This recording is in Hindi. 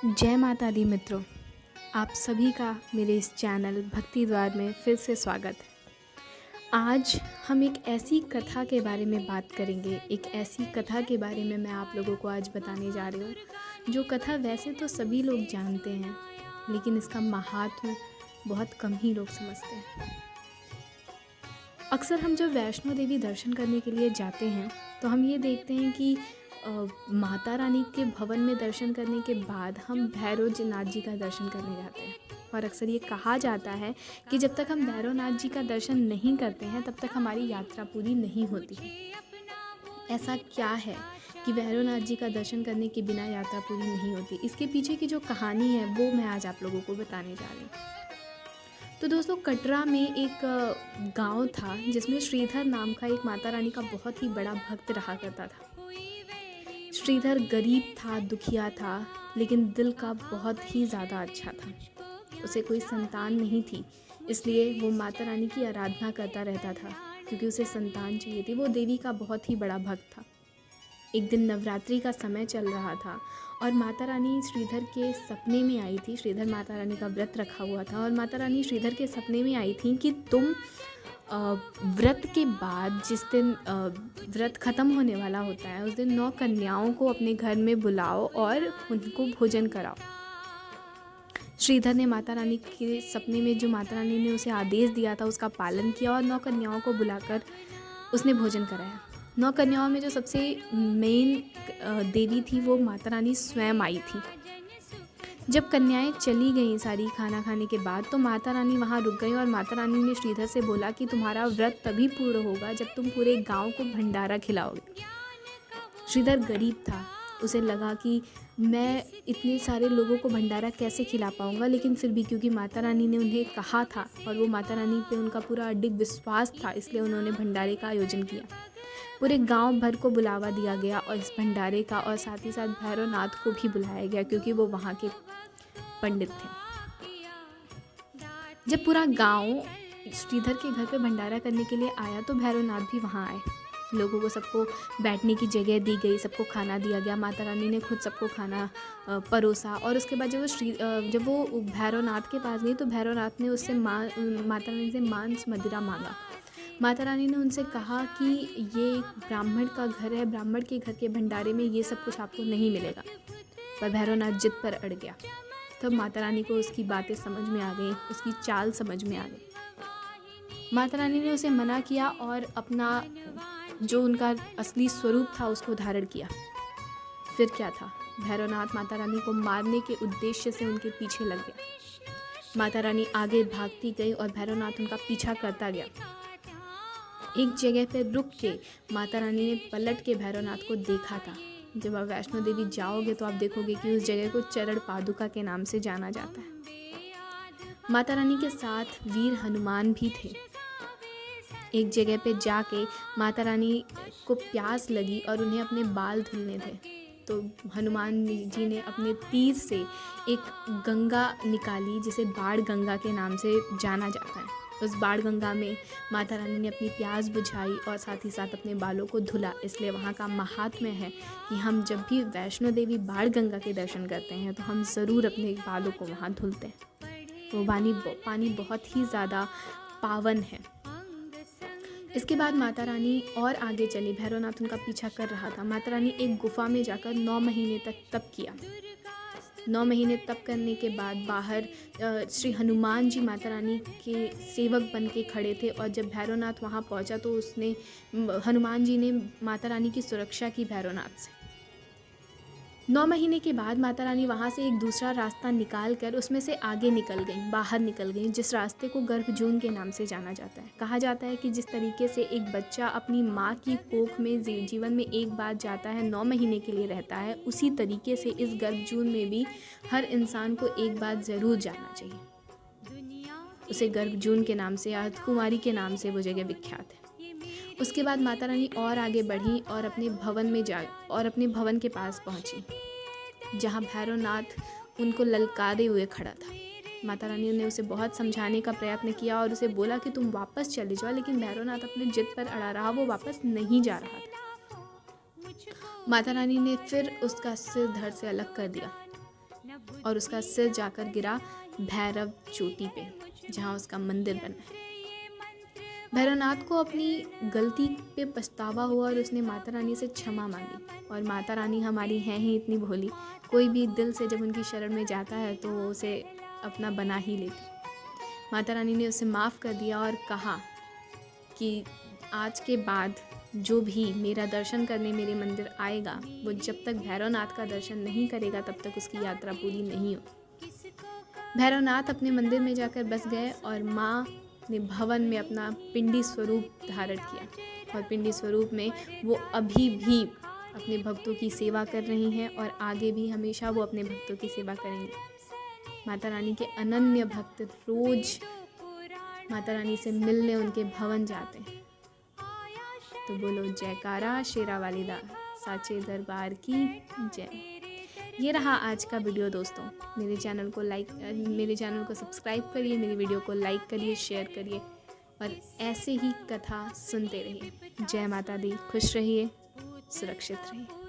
जय माता दी मित्रों, आप सभी का मेरे इस चैनल भक्ति द्वार में फिर से स्वागत है। आज हम एक ऐसी कथा के बारे में बात करेंगे। एक ऐसी कथा के बारे में मैं आप लोगों को आज बताने जा रही हूँ, जो कथा वैसे तो सभी लोग जानते हैं, लेकिन इसका माहात्म्य बहुत कम ही लोग समझते हैं। अक्सर हम जब वैष्णो देवी दर्शन करने के लिए जाते हैं तो हम ये देखते हैं कि माता रानी के भवन में दर्शन करने के बाद हम भैरवनाथ जी का दर्शन करने जाते हैं। और अक्सर ये कहा जाता है कि जब तक हम भैरवनाथ जी का दर्शन नहीं करते हैं तब तक हमारी यात्रा पूरी नहीं होती है। ऐसा क्या है कि भैरवनाथ जी का दर्शन करने के बिना यात्रा पूरी नहीं होती? इसके पीछे की जो कहानी है वो मैं आज आप लोगों को बताने जा रही हूँ। तो दोस्तों, कटरा में एक गांव था जिसमें श्रीधर नाम का एक माता रानी का बहुत ही बड़ा भक्त रहा करता था। श्रीधर गरीब था, दुखिया था, लेकिन दिल का बहुत ही ज़्यादा अच्छा था। उसे कोई संतान नहीं थी, इसलिए वो माता रानी की आराधना करता रहता था क्योंकि उसे संतान चाहिए थी। वो देवी का बहुत ही बड़ा भक्त था। एक दिन नवरात्रि का समय चल रहा था और माता रानी श्रीधर के सपने में आई थी। श्रीधर माता रानी का व्रत रखा हुआ था और माता रानी श्रीधर के सपने में आई थी कि तुम व्रत के बाद जिस दिन व्रत ख़त्म होने वाला होता है उस दिन 9 कन्याओं को अपने घर में बुलाओ और उनको भोजन कराओ। श्रीधर ने माता रानी के सपने में जो माता रानी ने उसे आदेश दिया था उसका पालन किया और 9 कन्याओं को बुलाकर उसने भोजन कराया। 9 कन्याओं में जो सबसे मेन देवी थी वो माता रानी स्वयं आई थी। जब कन्याएं चली गईं सारी खाना खाने के बाद तो माता रानी वहाँ रुक गई और माता रानी ने श्रीधर से बोला कि तुम्हारा व्रत तभी पूर्ण होगा जब तुम पूरे गांव को भंडारा खिलाओगे। श्रीधर गरीब था, उसे लगा कि मैं इतने सारे लोगों को भंडारा कैसे खिला पाऊंगा, लेकिन फिर भी क्योंकि माता रानी ने उन्हें कहा था और वो माता रानी पे उनका पूरा अडिग विश्वास था, इसलिए उन्होंने भंडारे का आयोजन किया। पूरे गांव भर को बुलावा दिया गया और इस भंडारे का, और साथ ही साथ भैरवनाथ को भी बुलाया गया क्योंकि वो वहाँ के पंडित थे। जब पूरा गांव श्रीधर के घर पे भंडारा करने के लिए आया तो भैरवनाथ भी वहाँ आए। लोगों को सबको बैठने की जगह दी गई, सबको खाना दिया गया। माता रानी ने खुद सबको खाना परोसा और उसके बाद जब वो भैरवनाथ के पास गई तो भैरवनाथ ने उससे माता रानी से मांस मदिरा मांगा। माता रानी ने उनसे कहा कि ये एक ब्राह्मण का घर है, ब्राह्मण के घर के भंडारे में ये सब कुछ आपको नहीं मिलेगा। पर भैरवनाथ जिद पर अड़ गया। तब माता रानी को उसकी बातें समझ में आ गई, उसकी चाल समझ में आ गई। माता रानी ने उसे मना किया और अपना जो उनका असली स्वरूप था उसको धारण किया। फिर क्या था, भैरवनाथ माता रानी को मारने के उद्देश्य से उनके पीछे लग गया। माता रानी आगे भागती गई और भैरवनाथ उनका पीछा करता गया। एक जगह पर रुक के माता रानी ने पलट के भैरवनाथ को देखा था। जब आप वैष्णो देवी जाओगे तो आप देखोगे कि उस जगह को चरण पादुका के नाम से जाना जाता है। माता रानी के साथ वीर हनुमान भी थे। एक जगह पे जाके माता रानी को प्यास लगी और उन्हें अपने बाल धुलने थे, तो हनुमान जी ने अपने तीर से एक गंगा निकाली जिसे बाढ़ गंगा के नाम से जाना जाता है। उस बाढ़ गंगा में माता रानी ने अपनी प्यास बुझाई और साथ ही साथ अपने बालों को धुला। इसलिए वहाँ का महात्म्य है कि हम जब भी वैष्णो देवी बाढ़ गंगा के दर्शन करते हैं तो हम ज़रूर अपने बालों को वहाँ धुलते हैं। वो पानी बहुत ही ज़्यादा पावन है। इसके बाद माता रानी और आगे चली। भैरवनाथ उनका पीछा कर रहा था। माता रानी एक गुफा में जाकर 9 महीने तक तप किया। 9 महीने तप करने के बाद बाहर श्री हनुमान जी माता रानी के सेवक बन के खड़े थे और जब भैरवनाथ वहाँ पहुँचा तो हनुमान जी ने माता रानी की सुरक्षा की भैरवनाथ से। 9 महीने के बाद माता रानी वहाँ से एक दूसरा रास्ता निकाल कर उसमें से आगे निकल गई, बाहर निकल गई, जिस रास्ते को गर्भजून के नाम से जाना जाता है। कहा जाता है कि जिस तरीके से एक बच्चा अपनी माँ की कोख में जीवन में एक बार जाता है, 9 महीने के लिए रहता है, उसी तरीके से इस गर्भजून में भी हर इंसान को एक बार ज़रूर जाना चाहिए। उसे गर्भजून के नाम से या कुमारी के नाम से वो जगह विख्यात है। उसके बाद माता रानी और आगे बढ़ी और अपने भवन के पास पहुंची जहां भैरवनाथ उनको ललकारे हुए खड़ा था। माता रानी ने उसे बहुत समझाने का प्रयत्न किया और उसे बोला कि तुम वापस चले जाओ, लेकिन भैरवनाथ अपने जिद पर अड़ा रहा, वो वापस नहीं जा रहा था। माता रानी ने फिर उसका सिर धड़ से अलग कर दिया और उसका सिर जाकर गिरा भैरव चोटी पे, जहाँ उसका मंदिर बना है। भैरवनाथ को अपनी गलती पे पछतावा हुआ और उसने माता रानी से क्षमा मांगी। और माता रानी हमारी हैं ही इतनी भोली, कोई भी दिल से जब उनकी शरण में जाता है तो वो उसे अपना बना ही लेती। माता रानी ने उसे माफ़ कर दिया और कहा कि आज के बाद जो भी मेरा दर्शन करने मेरे मंदिर आएगा, वो जब तक भैरवनाथ का दर्शन नहीं करेगा तब तक उसकी यात्रा पूरी नहीं हो। भैरवनाथ अपने मंदिर में जाकर बस गए और माँ ने भवन में अपना पिंडी स्वरूप धारण किया। और पिंडी स्वरूप में वो अभी भी अपने भक्तों की सेवा कर रही हैं और आगे भी हमेशा वो अपने भक्तों की सेवा करेंगी। माता रानी के अनन्य भक्त रोज माता रानी से मिलने उनके भवन जाते हैं। तो बोलो जयकारा शेरा वाली दा साचे दरबार की जय। ये रहा आज का वीडियो दोस्तों। मेरे चैनल को सब्सक्राइब करिए, मेरी वीडियो को लाइक करिए, शेयर करिए और ऐसे ही कथा सुनते रहिए। जय माता दी। खुश रहिए, सुरक्षित रहिए।